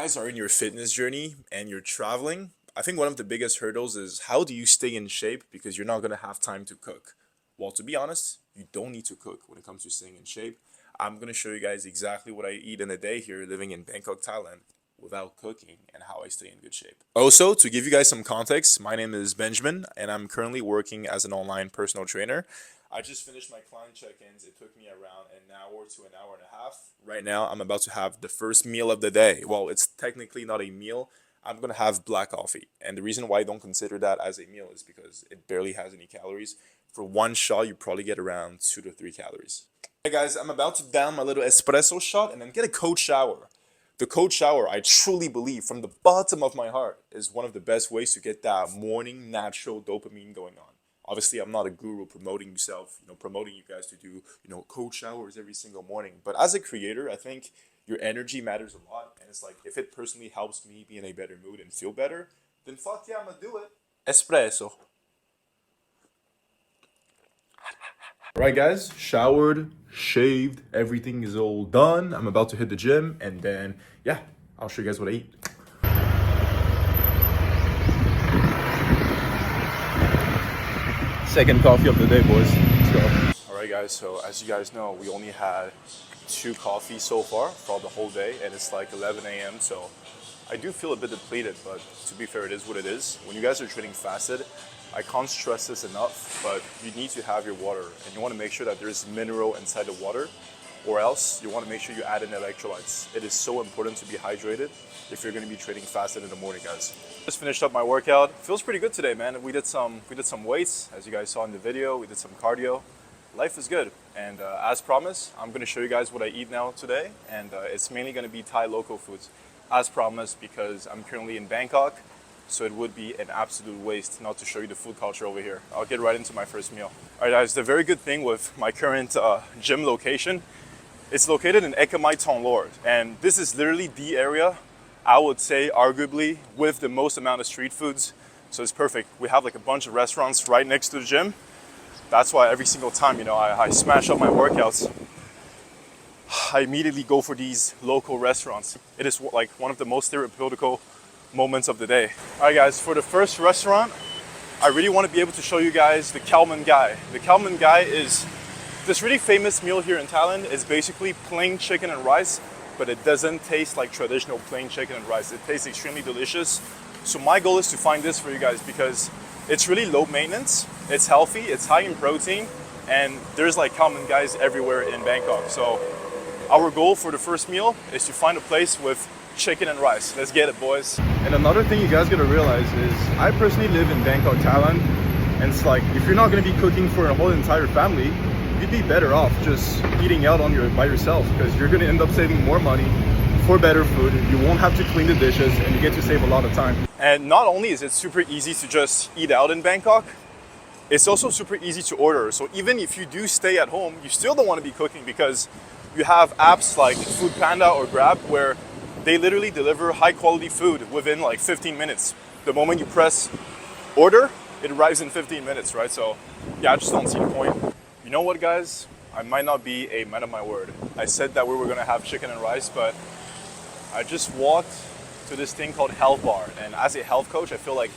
guys are in your fitness journey and you're traveling, I think one of the biggest hurdles is how do you stay in shape because you're not going to have time to cook? Well, to be honest, you don't need to cook when it comes to staying in shape. I'm going to show you guys exactly what I eat in a day here living in Bangkok, Thailand without cooking and how I stay in good shape. Also, to give you guys some context, my name is Benjamin and I'm currently working as an online personal trainer. I just finished my client check-ins. It took me around an hour to an hour and a half. Right now, I'm about to have the first meal of the day. Well, it's technically not a meal. I'm gonna have black coffee. And the reason why I don't consider that as a meal is because it barely has any calories. For one shot, you probably get around 2 to 3 calories. Hey guys, I'm about to down my little espresso shot and then get a cold shower. The cold shower, I truly believe from the bottom of my heart, is one of the best ways to get that morning natural dopamine going on. Obviously, I'm not a guru promoting you guys to do, cold showers every single morning. But as a creator, I think your energy matters a lot. And it's like, if it personally helps me be in a better mood and feel better, then fuck yeah, I'm gonna do it. Espresso. All right, guys, showered, shaved, everything is all done. I'm about to hit the gym, and then, yeah, I'll show you guys what I eat. Second coffee of the day, boys. Let's go. All right, guys, so as you guys know, we only had 2 coffees so far for the whole day, and it's like 11 a.m., so I do feel a bit depleted, but to be fair, it is what it is. When you guys are training fasted, I can't stress this enough, but you need to have your water, and you want to make sure that there's mineral inside the water, or else you want to make sure you add in electrolytes. It is so important to be hydrated if you're going to be training fasted in the morning, guys. Just finished up my workout. Feels pretty good today, man. We did some weights, as you guys saw in the video. We did some cardio. Life is good, and as promised, I'm going to show you guys what I eat now today, and it's mainly going to be Thai local foods, as promised, because I'm currently in Bangkok. So it would be an absolute waste not to show you the food culture over here. I'll get right into my first meal. All right, guys, the very good thing with my current gym location, it's located in Ekamai Thonglor, and this is literally the area, I would say, arguably, with the most amount of street foods. So it's perfect. We have like a bunch of restaurants right next to the gym. That's why every single time, I smash up my workouts, I immediately go for these local restaurants. It is like one of the most stereotypical moments of the day. All right, guys, for the first restaurant, I really want to be able to show you guys the khao man gai. The khao man gai is this really famous meal here in Thailand. It's basically plain chicken and rice, but it doesn't taste like traditional plain chicken and rice. It tastes extremely delicious. So my goal is to find this for you guys because it's really low maintenance, it's healthy, it's high in protein, and there's like khao man gais everywhere in Bangkok. So our goal for the first meal is to find a place with chicken and rice. Let's get it, boys. And another thing you guys gotta realize is I personally live in Bangkok, Thailand, and it's like if you're not gonna be cooking for a whole entire family, you'd be better off just eating out by yourself because you're gonna end up saving more money for better food. You won't have to clean the dishes and you get to save a lot of time. And not only is it super easy to just eat out in Bangkok, it's also super easy to order. So even if you do stay at home, you still don't want to be cooking because you have apps like Food Panda or Grab where they literally deliver high quality food within like 15 minutes. The moment you press order, it arrives in 15 minutes, right? So yeah, I just don't see the point. You know what, guys? I might not be a man of my word. I said that we were gonna have chicken and rice, but I just walked to this thing called Health Bar. And as a health coach, I feel like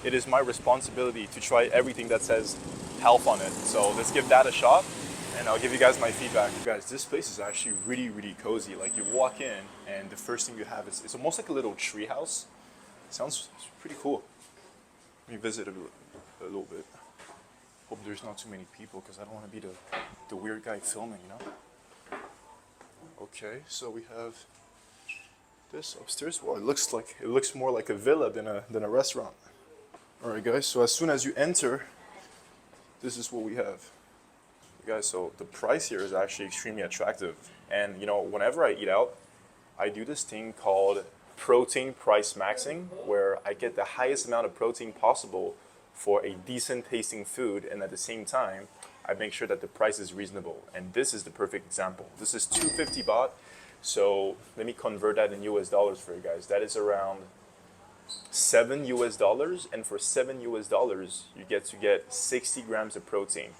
it is my responsibility to try everything that says health on it. So let's give that a shot. And I'll give you guys my feedback. Guys, this place is actually really, really cozy. Like you walk in and the first thing you have is, it's almost like a little tree house. Sounds pretty cool. Let me visit a little bit. Hope there's not too many people because I don't want to be the weird guy filming, Okay, so we have this upstairs. Well, it looks more like a villa than a restaurant. All right, guys, so as soon as you enter, this is what we have. Guys, so the price here is actually extremely attractive. And whenever I eat out, I do this thing called protein price maxing, where I get the highest amount of protein possible for a decent tasting food, and at the same time, I make sure that the price is reasonable. And this is the perfect example. This is 250 baht. So let me convert that in US dollars for you guys. That is around $7 US, and for $7 US, you get to get 60 grams of protein.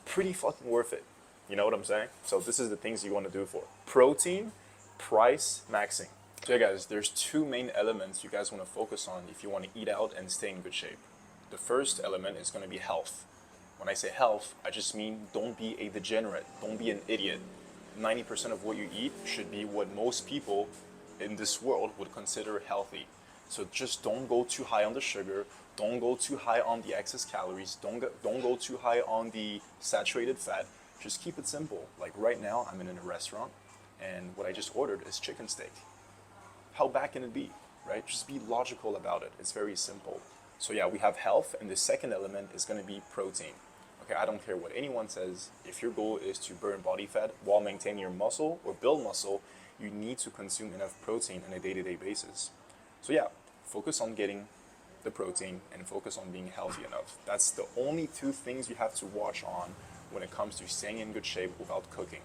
Pretty fucking worth it. You know what I'm saying? So this is the things you want to do for protein price maxing. So yeah guys, there's two main elements you guys want to focus on if you want to eat out and stay in good shape. The first element is going to be health. When I say health, I just mean don't be a degenerate, don't be an idiot. 90% of what you eat should be what most people in this world would consider healthy. So just don't go too high on the sugar, don't go too high on the excess calories, don't go too high on the saturated fat. Just keep it simple. Like right now, I'm in a restaurant, and what I just ordered is chicken steak. How bad can it be, right? Just be logical about it. It's very simple. So yeah, we have health, and the second element is going to be protein. Okay, I don't care what anyone says. If your goal is to burn body fat while maintaining your muscle or build muscle, you need to consume enough protein on a day-to-day basis. So yeah, focus on getting the protein and focus on being healthy enough. That's the only two things you have to watch on when it comes to staying in good shape without cooking.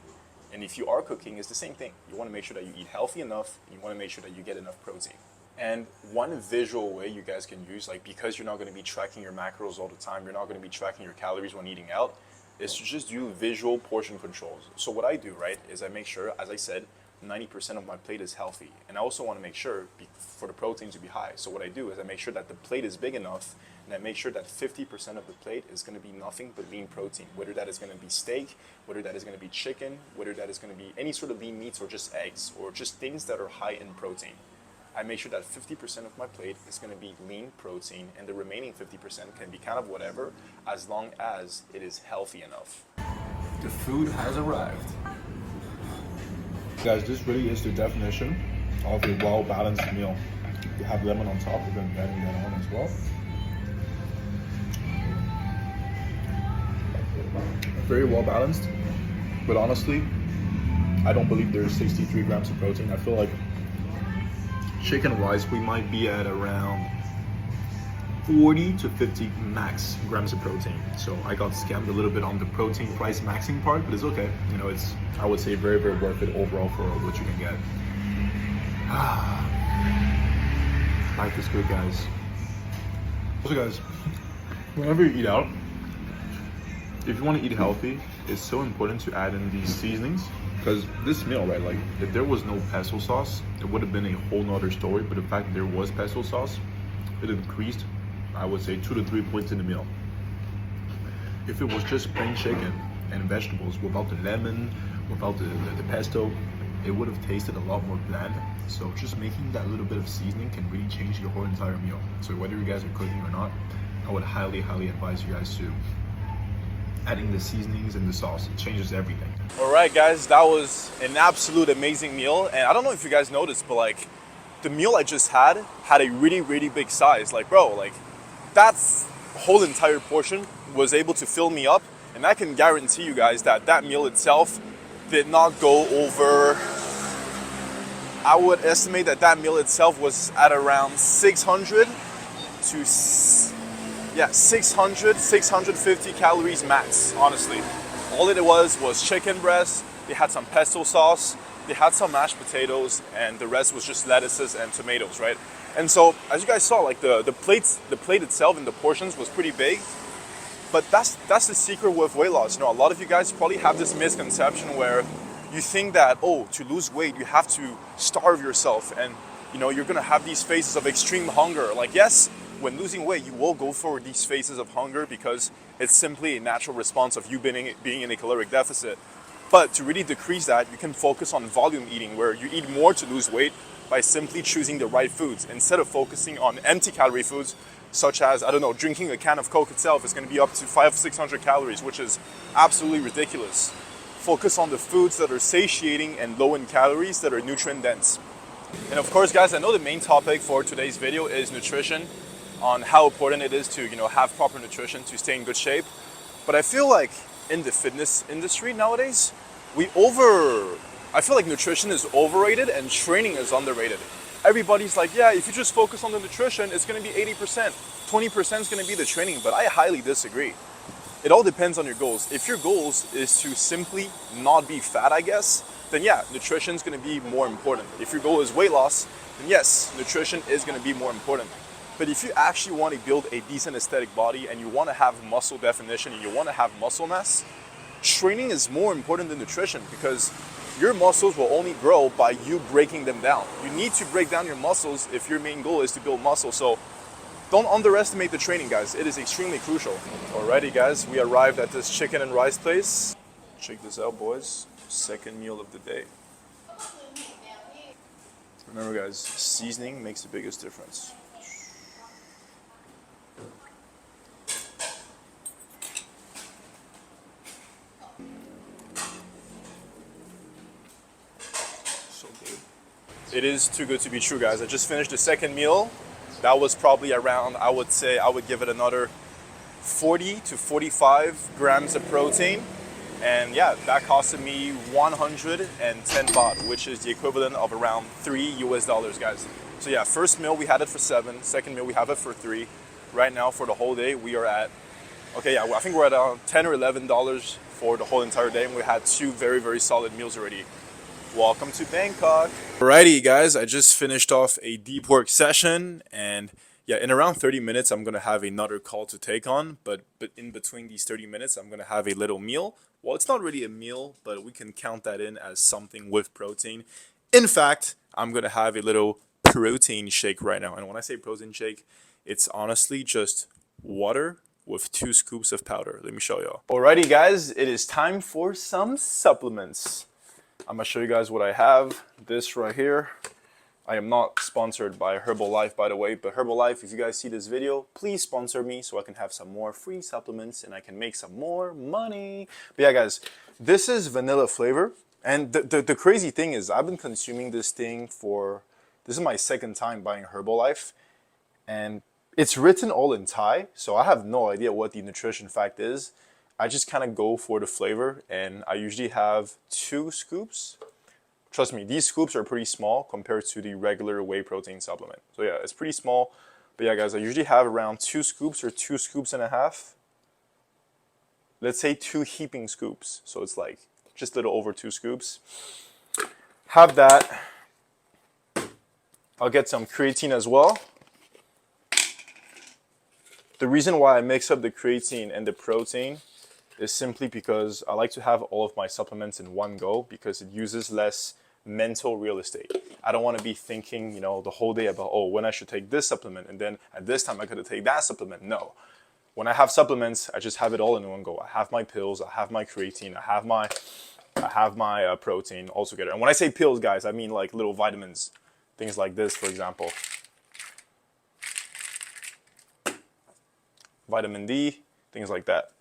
And if you are cooking, it's the same thing. You want to make sure that you eat healthy enough, and you want to make sure that you get enough protein. And one visual way you guys can use, like because you're not going to be tracking your macros all the time, you're not going to be tracking your calories when eating out, is to just do visual portion controls. So what I do, right, is I make sure, as I said, 90% of my plate is healthy. And I also want to make sure for the protein to be high. So what I do is I make sure that the plate is big enough, and I make sure that 50% of the plate is going to be nothing but lean protein, whether that is going to be steak, whether that is going to be chicken, whether that is going to be any sort of lean meats or just eggs, or just things that are high in protein. I make sure that 50% of my plate is going to be lean protein, and the remaining 50% can be kind of whatever, as long as it is healthy enough. The food has arrived. Guys, this really is the definition of a well-balanced meal. You have lemon on top, we're going to be adding that on as well. Very well-balanced, but honestly, I don't believe there's 63 grams of protein. I feel like chicken-wise, we might be at around 40 to 50 max grams of protein. So I got scammed a little bit on the protein price maxing part, but it's okay. You know, it's, I would say, very, very worth it overall for what you can get. Life is good, guys. Also, guys, whenever you eat out, if you want to eat healthy, it's so important to add in these seasonings. Because this meal, right, like if there was no pesto sauce, it would have been a whole nother story. But the fact that there was pesto sauce, it increased, I would say, 2 to 3 points in the meal. If it was just plain chicken and vegetables without the lemon, without the pesto, it would have tasted a lot more bland. So just making that little bit of seasoning can really change your whole entire meal. So whether you guys are cooking or not, I would highly, highly advise you guys to adding the seasonings and the sauce. It changes everything. All right, guys, that was an absolute amazing meal. And I don't know if you guys noticed, but like the meal I just had a really, really big size. Like, bro, like that's whole entire portion was able to fill me up. And I can guarantee you guys that that meal itself did not go over, I would estimate that that meal itself was at around 600 to 650 calories max, honestly. All it was chicken breast, they had some pesto sauce, they had some mashed potatoes, and the rest was just lettuces and tomatoes, right? And so, as you guys saw, like the plate itself and the portions was pretty big, but that's the secret with weight loss. You know, a lot of you guys probably have this misconception where you think that, oh, to lose weight, you have to starve yourself, and you know, you're gonna have these phases of extreme hunger. Like, yes, when losing weight, you will go for these phases of hunger because it's simply a natural response of you being in a caloric deficit. But to really decrease that, you can focus on volume eating, where you eat more to lose weight by simply choosing the right foods instead of focusing on empty calorie foods, such as, I don't know, drinking a can of Coke itself is going to be up to 500-600 calories, which is absolutely ridiculous. Focus on the foods that are satiating and low in calories, that are nutrient dense. And of course, guys, I know the main topic for today's video is nutrition, on how important it is to, you know, have proper nutrition to stay in good shape. But I feel like in the fitness industry nowadays, I feel like nutrition is overrated and training is underrated. Everybody's like, yeah, if you just focus on the nutrition, it's going to be 80%. 20% is going to be the training, but I highly disagree. It all depends on your goals. If your goals is to simply not be fat, I guess, then yeah, nutrition is going to be more important. If your goal is weight loss, then yes, nutrition is going to be more important. But if you actually want to build a decent aesthetic body and you want to have muscle definition and you want to have muscle mass, training is more important than nutrition, because your muscles will only grow by you breaking them down. You need to break down your muscles if your main goal is to build muscle. So don't underestimate the training, guys. It is extremely crucial. Alrighty, guys, we arrived at this chicken and rice place. Check this out, boys. Second meal of the day. Remember, guys, seasoning makes the biggest difference. So good. It is too good to be true, guys. I just finished the second meal. That was probably around, I would say, I would give it another 40 to 45 grams of protein. And yeah, that costed me 110 baht, which is the equivalent of around $3 guys. So yeah, first meal we had it for 7, second meal we have it for 3. Right now for the whole day we are at, okay, yeah, I think we're at $10 or $11 for the whole entire day, and we had 2 very, very solid meals already. Welcome to Bangkok. Alrighty, guys, I just finished off a deep work session, and yeah, in around 30 minutes, I'm gonna have another call to take on, but in between these 30 minutes, I'm gonna have a little meal. Well, it's not really a meal, but we can count that in as something with protein. In fact, I'm gonna have a little protein shake right now. And when I say protein shake, it's honestly just water with 2 scoops of powder. Let me show y'all. Alrighty, guys, it is time for some supplements. I'm gonna show you guys what I have. This right here. I am not sponsored by Herbalife, by the way, but Herbalife, if you guys see this video, please sponsor me so I can have some more free supplements and I can make some more money. But yeah, guys, this is vanilla flavor. And the crazy thing is I've been consuming this thing for, this is my second time buying Herbalife. And it's written all in Thai, so I have no idea what the nutrition fact is. I just kind of go for the flavor, and I usually have 2 scoops. Trust me, these scoops are pretty small compared to the regular whey protein supplement. So yeah, it's pretty small. But yeah, guys, I usually have around 2 scoops or 2 scoops and a half. Let's say 2 heaping scoops. So it's like just a little over 2 scoops. Have that. I'll get some creatine as well. The reason why I mix up the creatine and the protein is simply because I like to have all of my supplements in one go because it uses less mental real estate. I don't want to be thinking, you know, the whole day about, oh, when I should take this supplement and then at this time I could take that supplement. No. When I have supplements, I just have it all in one go. I have my pills, I have my creatine, I have my protein all together. And when I say pills, guys, I mean like little vitamins, things like this, for example. Vitamin D, things like that.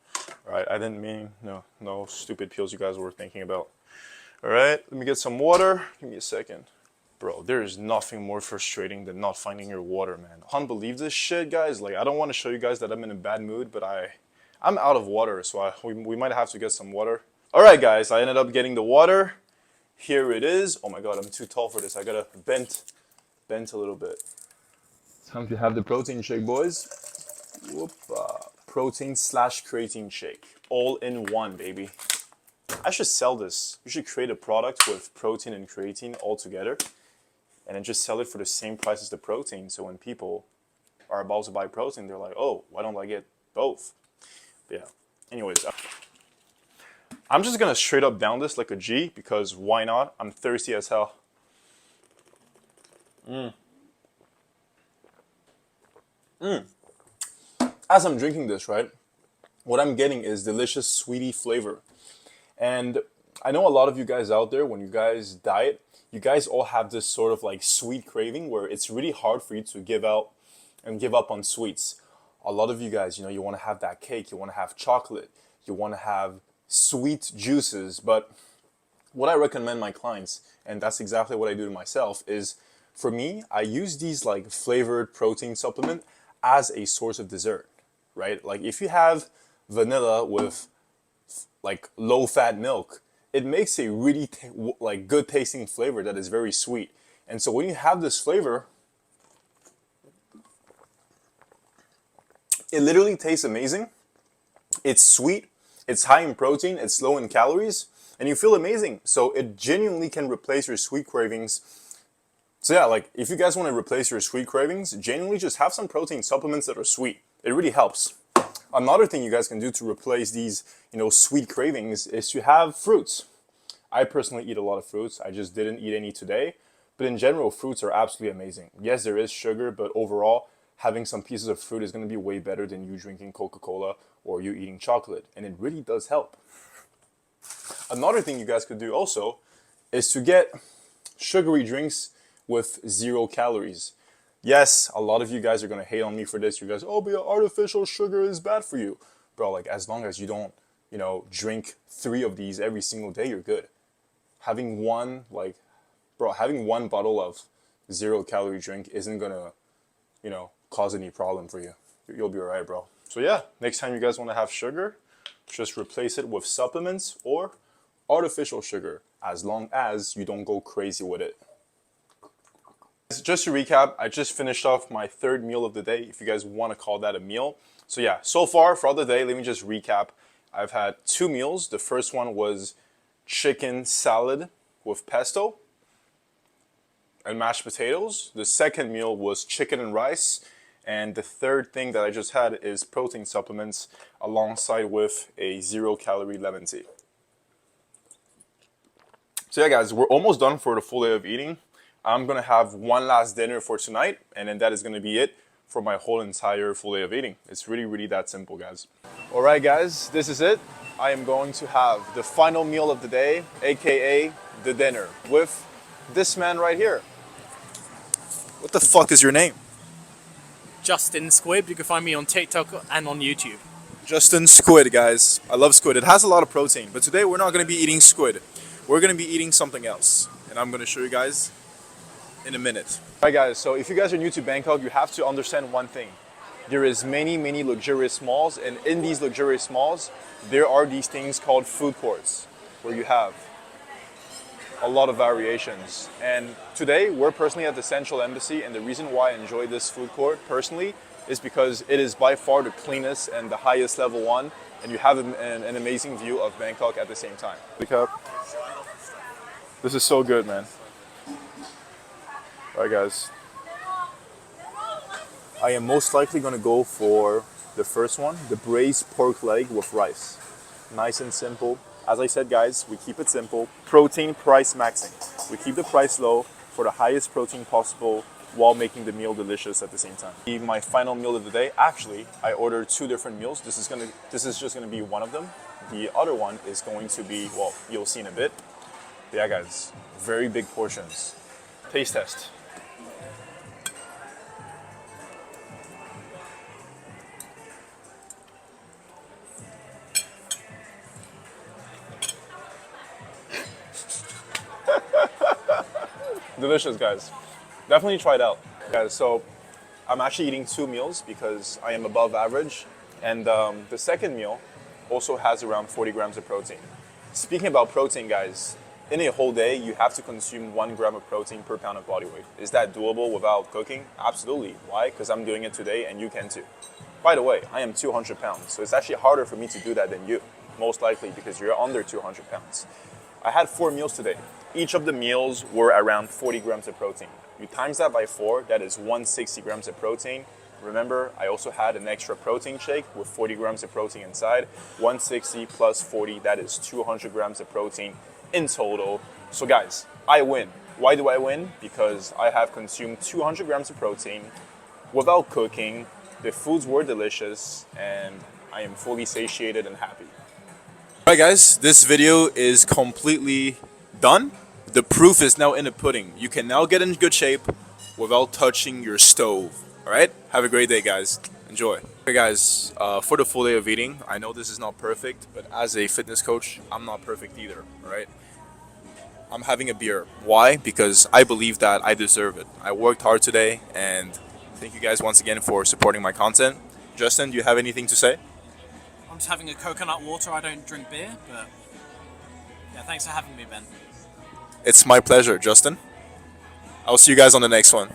All right, I didn't mean, no stupid pills you guys were thinking about. All right, let me get some water. Give me a second. Bro, there is nothing more frustrating than not finding your water, man. Can't believe this shit, guys. Like, I don't want to show you guys that I'm in a bad mood, but I'm out of water, so we might have to get some water. All right, guys, I ended up getting the water. Here it is. Oh my God, I'm too tall for this. I gotta bend a little bit. Time to have the protein shake, boys. Whoop-a. Protein / creatine shake. All in one, baby. I should sell this. You should create a product with protein and creatine all together and then just sell it for the same price as the protein. So when people are about to buy protein, they're like, oh, why don't I get both? But yeah. Anyways, I'm just going to straight up down this like a G because why not? I'm thirsty as hell. As I'm drinking this, right, what I'm getting is delicious sweetie flavor. And I know a lot of you guys out there, when you guys diet, you guys all have this sort of like sweet craving where it's really hard for you to give up on sweets. A lot of you guys, you know, you want to have that cake, you want to have chocolate, you want to have sweet juices. But what I recommend my clients, and that's exactly what I do to myself, is for me, I use these like flavored protein supplement as a source of dessert. Right? Like if you have vanilla with like low-fat milk, it makes a really like good tasting flavor that is very sweet. And so when you have this flavor, it literally tastes amazing. It's sweet, it's high in protein, it's low in calories, and you feel amazing. So it genuinely can replace your sweet cravings. So yeah, like if you guys want to replace your sweet cravings, genuinely just have some protein supplements that are sweet. It really helps. Another thing you guys can do to replace these, you know, sweet cravings is to have fruits. I personally eat a lot of fruits. I just didn't eat any today. But in general, fruits are absolutely amazing. Yes, there is sugar, but overall, having some pieces of fruit is going to be way better than you drinking Coca-Cola or you eating chocolate. And it really does help. Another thing you guys could do also is to get sugary drinks with 0 calories. Yes, a lot of you guys are going to hate on me for this. You guys, oh, but artificial sugar is bad for you. Bro, like as long as you don't, drink 3 of these every single day, you're good. Having one bottle of 0 calorie drink isn't going to, cause any problem for you. You'll be all right, bro. So yeah, next time you guys want to have sugar, just replace it with supplements or artificial sugar, as long as you don't go crazy with it. Just to recap, I just finished off my 3rd meal of the day, if you guys want to call that a meal. So yeah, so far for the day, let me just recap. I've had 2 meals. The first one was chicken salad with pesto and mashed potatoes. The second meal was chicken and rice. And the third thing that I just had is protein supplements alongside with a 0 calorie lemon tea. So yeah guys, we're almost done for the full day of eating. I'm gonna have one last dinner for tonight, and then that is gonna be it for my whole entire full day of eating. It's really that simple, guys. All right guys, this is it. I am going to have the final meal of the day, AKA the dinner, with this man right here. What the fuck is your name? Justin Squid. You can find me on TikTok and on YouTube. Justin Squid, guys. I love squid. It has a lot of protein, but today we're not going to be eating squid. We're going to be eating something else, and I'm going to show you guys in a minute. All right, guys, so if you guys are new to Bangkok, you have to understand one thing. There is many luxurious malls, and in these luxurious malls, there are these things called food courts, where you have a lot of variations. And today we're personally at the Central Embassy, and the reason why I enjoy this food court personally is because it is by far the cleanest and the highest level one, and you have an amazing view of Bangkok at the same time. Look up. This is so good, man. All right guys, I am most likely gonna go for the first one, the braised pork leg with rice. Nice and simple. As I said guys, we keep it simple. Protein price maxing. We keep the price low for the highest protein possible while making the meal delicious at the same time. My final meal of the day, actually, I ordered 2 different meals. This is just gonna be one of them. The other one is going to be, well, you'll see in a bit. But yeah guys, very big portions. Taste test. Delicious, guys. Definitely try it out. Guys, so I'm actually eating 2 meals because I am above average. And the second meal also has around 40 grams of protein. Speaking about protein, guys, in a whole day, you have to consume 1 gram of protein per pound of body weight. Is that doable without cooking? Absolutely. Why? Because I'm doing it today and you can too. By the way, I am 200 pounds, so it's actually harder for me to do that than you, most likely because you're under 200 pounds. I had 4 meals today. Each of the meals were around 40 grams of protein. You times that by 4, that is 160 grams of protein. Remember, I also had an extra protein shake with 40 grams of protein inside. 160 plus 40, that is 200 grams of protein in total. So guys, I win. Why do I win? Because I have consumed 200 grams of protein without cooking. The foods were delicious and I am fully satiated and happy. Alright guys, this video is completely done. The proof is now in the pudding. You can now get in good shape without touching your stove. Alright? Have a great day guys. Enjoy. Okay guys, for the full day of eating, I know this is not perfect, but as a fitness coach, I'm not perfect either. Alright? I'm having a beer. Why? Because I believe that I deserve it. I worked hard today, and thank you guys once again for supporting my content. Justin, do you have anything to say? I'm just having a coconut water. I don't drink beer, but yeah, thanks for having me, Ben. It's my pleasure, Justin. I'll see you guys on the next one.